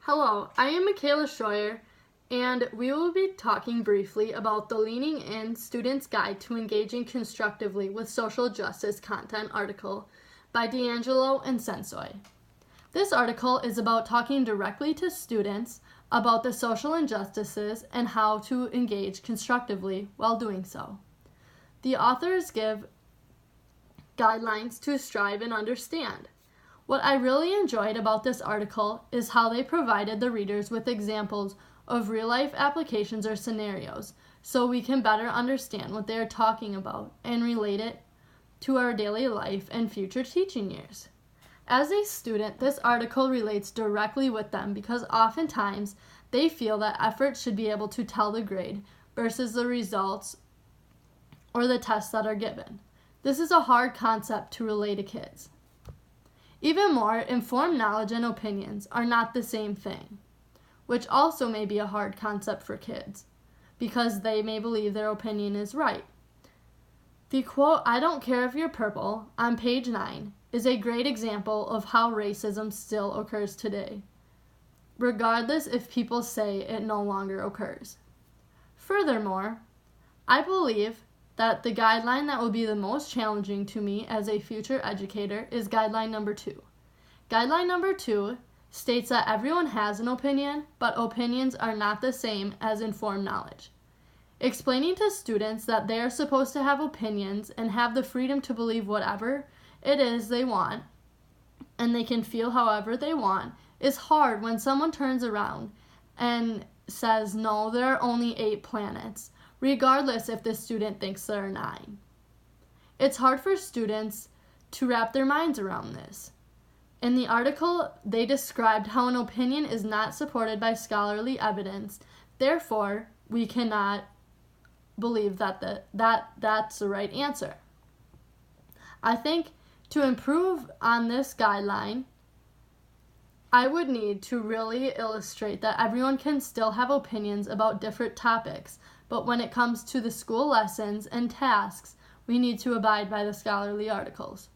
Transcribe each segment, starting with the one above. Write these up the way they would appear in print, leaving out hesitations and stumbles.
Hello, I am Michaela Schroyer, and we will be talking briefly about the Leaning In Student's Guide to Engaging Constructively with Social Justice content article by D'Angelo and Sensoy. This article is about talking directly to students about the social injustices and how to engage constructively while doing so. The authors give guidelines to strive and understand. What I really enjoyed about this article is how they provided the readers with examples of real-life applications or scenarios so we can better understand what they are talking about and relate it to our daily life and future teaching years. As a student, this article relates directly with them because oftentimes they feel that effort should be able to tell the grade versus the results or the tests that are given. This is a hard concept to relay to kids. Even more, informed knowledge and opinions are not the same thing, which also may be a hard concept for kids, because they may believe their opinion is right. The quote, "I don't care if you're purple," on page 9, is a great example of how racism still occurs today, regardless if people say it no longer occurs. Furthermore, I believe that the guideline that will be the most challenging to me as a future educator is guideline number 2. Guideline number 2 states that everyone has an opinion, but opinions are not the same as informed knowledge. Explaining to students that they are supposed to have opinions and have the freedom to believe whatever it is they want, and they can feel however they want, is hard when someone turns around and says, no, there are only 8 planets, regardless if the student thinks there are 9. It's hard for students to wrap their minds around this. In the article, they described how an opinion is not supported by scholarly evidence, therefore, we cannot believe that that's the right answer. I think to improve on this guideline, I would need to really illustrate that everyone can still have opinions about different topics, but when it comes to the school lessons and tasks, we need to abide by the scholarly articles.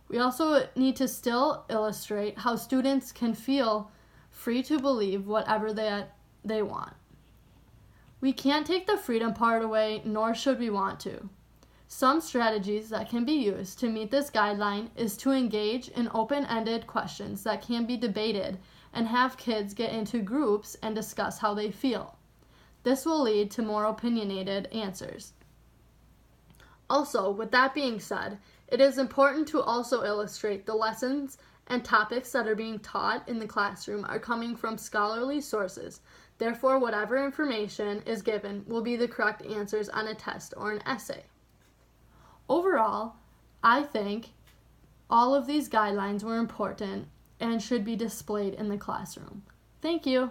We also need to still illustrate how students can feel free to believe whatever they want. We can't take the freedom part away, nor should we want to. Some strategies that can be used to meet this guideline is to engage in open-ended questions that can be debated and have kids get into groups and discuss how they feel. This will lead to more opinionated answers. Also, with that being said, it is important to also illustrate the lessons and topics that are being taught in the classroom are coming from scholarly sources. Therefore, whatever information is given will be the correct answers on a test or an essay. Overall, I think all of these guidelines were important and should be displayed in the classroom. Thank you.